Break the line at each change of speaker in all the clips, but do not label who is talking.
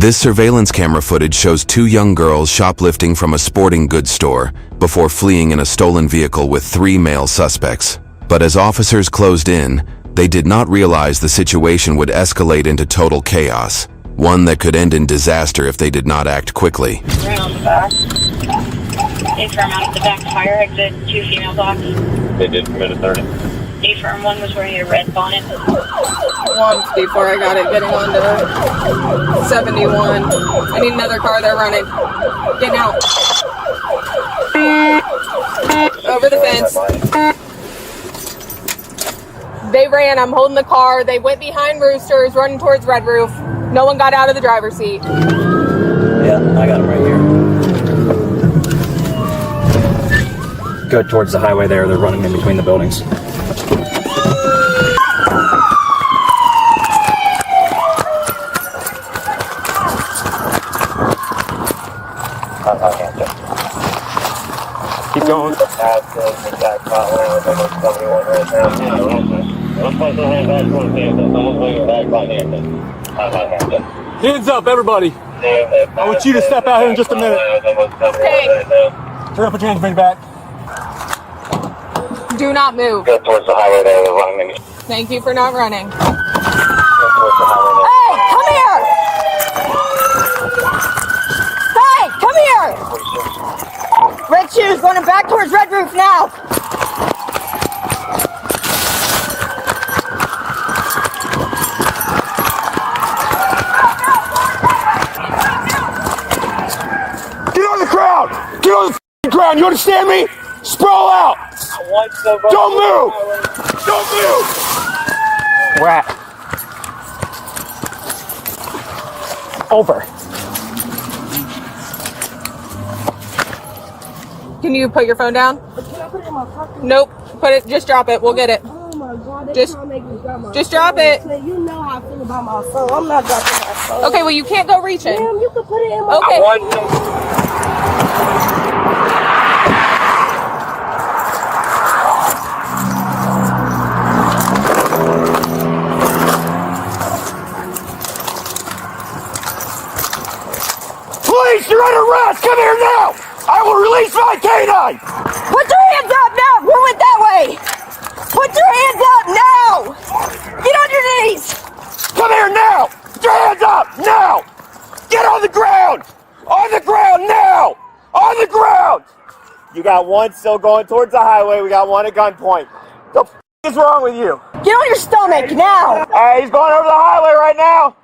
This surveillance camera footage shows two young girls shoplifting from a sporting goods store before fleeing in a stolen vehicle with 3 male suspects. But as officers closed in, they did not realize the situation would escalate into total chaos, one that could end in disaster if they did not act quickly.
Right on the back. A-firm out the back fire exit, 2 female dogs.
They did commit a 30.
A-firm, one was wearing a red bonnet.
Once before I got it, getting on to 71. I need another car, they're running. Getting out. Over the fence. They ran, I'm holding the car. They went behind Roosters, running towards Red Roof. No one got out of the driver's seat.
Yeah, I got him right here. Go towards the highway there. They're running in between the buildings.
Keep going.
Hands up, everybody. I want you to step out here in just a minute.
Okay.
Turn up, put your hands back.
Do not move.
Go towards the highway there. They're running in.
Thank you for not running.
Go towards the highway there.
Hey, come here! Hey, come here! Red shoes, running back towards Red Roof now.
Get on the ground! Get on the ground! You understand me? Sprawl out! Don't move! Don't move!
Rat. Over.
Can you put your phone down?
Can I put it in my pocket?
Nope. Put it. Just drop it. We'll get it.
Oh my God!
Just-
Trying to make me grab my
just
phone.
drop it.
You know how I feel about my phone. I'm not dropping my phone.
Okay. Well, you can't go reaching.
Damn, you can put it in my
Okay.
Police, you're under arrest! Come here now! I will release my canine!
Put your hands up now. Move it that way. Put your hands up now. Get on your knees.
Come here now! Put your hands up now! Get on the ground! On the ground now! On the ground! You got one still going towards the highway. We got one at gunpoint. The f is wrong with you?
Get on your stomach now.
Hey, he's going over the highway right now.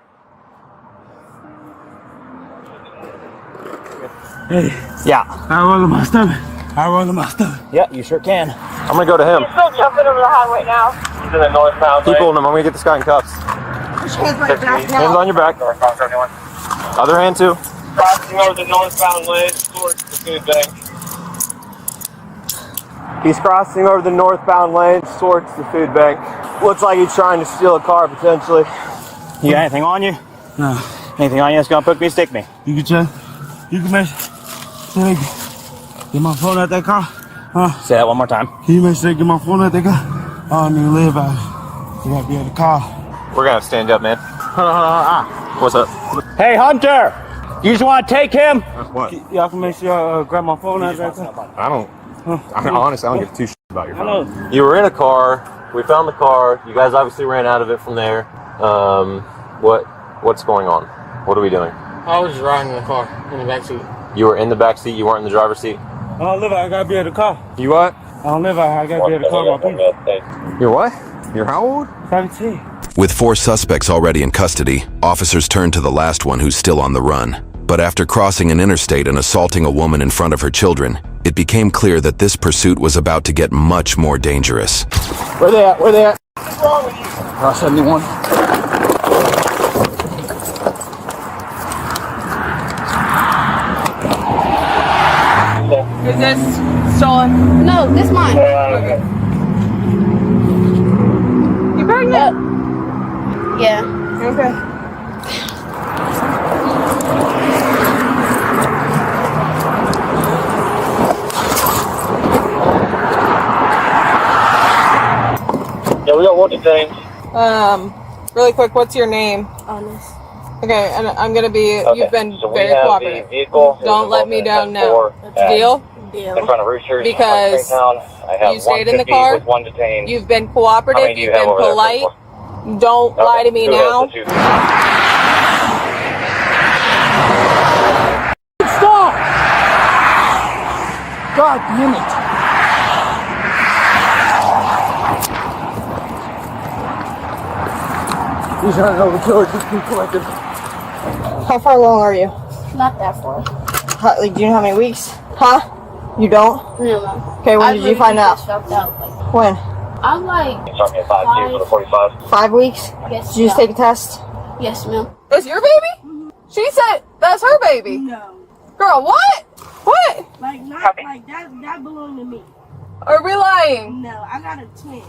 Yeah.
I roll in my stomach. I roll in my stomach.
Yeah, you sure can.
I'm gonna go to him.
Still jumping over the highway now.
He's in the northbound lane. Keep holding him. I'm gonna get this guy in cuffs.
Put your hands on your back
Hands
now.
on your back. Other hand too.
Crossing over the northbound lane towards the food bank. He's crossing over the northbound lane towards the food bank. Looks like he's trying to steal a car potentially.
You got anything on you?
No.
Anything on you that's gonna poke me, stick me?
You can just, you can make sure they get my phone out that car.
Say that one more time.
Can you make sure they get my phone out that car? I don't even live out here. You gotta be at the car.
We're gonna have to stand up, man. What's up?
Hey, Hunter! You just want to take him?
What?
Y'all can make sure I grab my phone out that car.
I don't. I mean, honestly, I don't give two shits about your
I know.
phone. You were in a car. We found the car. You guys obviously ran out of it from there. What's going on? What are we doing?
I was riding in the car in the back seat.
You were in the back seat. You weren't in the driver's seat.
I don't live out here. I gotta be at the car.
You what?
I don't live out here. I gotta be at the car with my people.
You're what? You're how old?
17.
With 4 suspects already in custody, officers turned to the last one who's still on the run. But after crossing an interstate and assaulting a woman in front of her children, it became clear that this pursuit was about to get much more dangerous.
Where they at? Where they at?
Cross 71.
Is this stolen?
No, this mine.
You pregnant?
Yeah.
Okay.
Yeah, we got one detained.
Really quick, what's your name?
Honest.
Okay, and I'm gonna be.
Okay,
You've been
so we
very
have
cooperative.
the vehicle.
Don't let me down now. Deal?
In front of Roosters.
Because
I have
you stayed in the
150
car.
with one detained.
You've been
How
cooperative.
many do you
You've
have
been
over there,
polite.
Principal?
Don't lie to me
Who
now.
has the two?
Stop! God damn it. These aren't no killers, just be collected.
How far along are you?
Not that far.
Like, do you know how many weeks? Huh? You don't?
No.
Okay, when did you find out? When?
I'm like.
Start me at 5-2 for the 45.
5 weeks?
Yes.
Did you just take a test?
Yes, ma'am.
That's your baby? She said that's her baby.
No.
Girl, what? What?
Like, not like that belonged to me.
Are we lying?
No, I got a twin.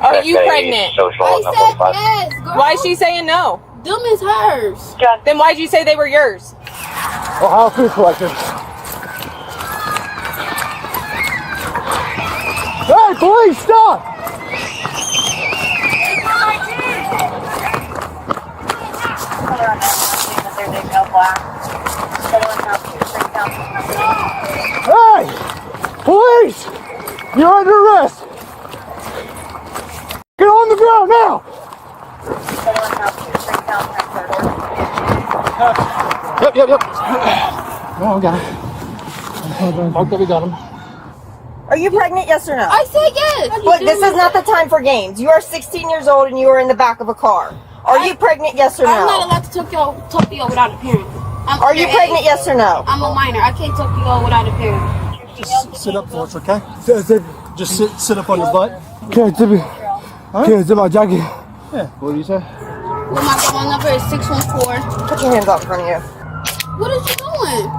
Are you pregnant?
I said yes, girl.
Why is she saying no?
Them is hers.
Then why'd you say they were yours?
Ohio food collected. Hey, police, stop! Hey! Police! You're under arrest! Get on the ground now! Yep. Oh, got him. Marked that we got him.
Are you pregnant, yes or no?
I said yes.
Look, this is not the time for games. You are 16 years old and you are in the back of a car. Are you pregnant, yes or no?
I'm not allowed to talk to you without a parent.
Are you pregnant, yes or no?
I'm a minor. I can't talk to you without a parent.
Just sit up for us, okay? Just sit up on your butt. Okay, Timmy. Okay, zip my jacket. Yeah, what do you say?
Well, my phone number is 614.
Put your hands out in front of you.
What is you doing?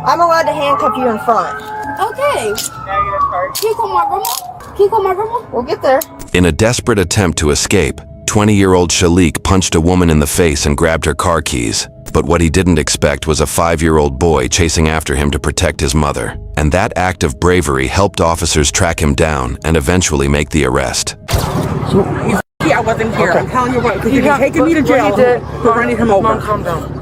I'm allowed to handcuff you in front.
Okay. Can you call my grandma? Can you call my grandma?
We'll get there.
In a desperate attempt to escape, 20-year-old Shalik punched a woman in the face and grabbed her car keys. But what he didn't expect was a 5-year-old boy chasing after him to protect his mother. And that act of bravery helped officers track him down and eventually make the arrest.
I wasn't here. Okay. I'm telling you what, because you're taking me to jail for running him over. Mom, calm down.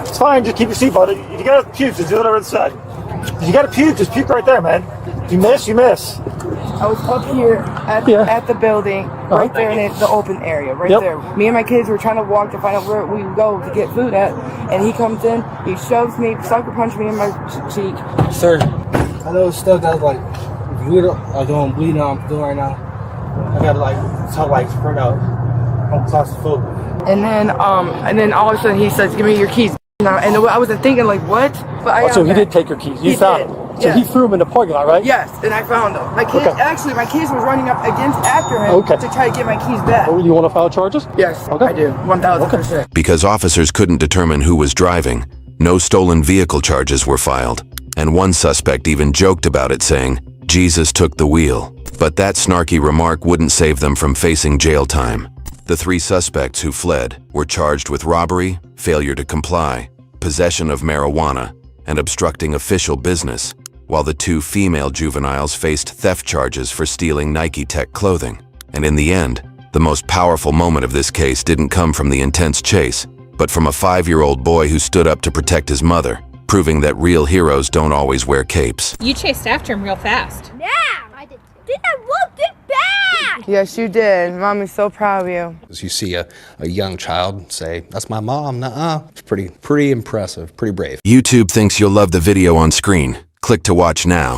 It's fine, just keep your seatbelt. You gotta puke, just do whatever it said. You gotta puke, just puke right there, man. You miss.
I was up here at the building, right there in the open area, right there. Me and my kids were trying to walk to find out where we go to get food at, and he comes in, he shoves me, sucker punches me in my cheek.
Sir, I know it's stuck. I was like, I'm doing bleeding out. I'm doing right now. I gotta spread out. I'm claustrophobic.
And then all of a sudden he says, "Give me your keys." And I wasn't thinking like, what? But
so he did take your keys. You found them. So
yes.
he threw them in the parking lot, right?
Yes, and I found them. My kids, actually, my kids was running up after him to try to get my keys back.
Oh, you want to file charges?
Yes, I do. 1,000%.
Because officers couldn't determine who was driving, no stolen vehicle charges were filed. And one suspect even joked about it, saying, "Jesus took the wheel." But that snarky remark wouldn't save them from facing jail time. The 3 suspects who fled were charged with robbery, failure to comply, possession of marijuana, and obstructing official business, while the 2 female juveniles faced theft charges for stealing Nike Tech clothing. And in the end, the most powerful moment of this case didn't come from the intense chase, but from a 5-year-old boy who stood up to protect his mother, proving that real heroes don't always wear capes.
You chased after him real fast.
Yeah, I did. Did I whoop it back?
Yes, you did. Mommy's so proud of you.
As you see a young child say, "That's my mom," nuh-uh. It's pretty impressive, pretty brave.
YouTube thinks you'll love the video on screen. Click to watch now.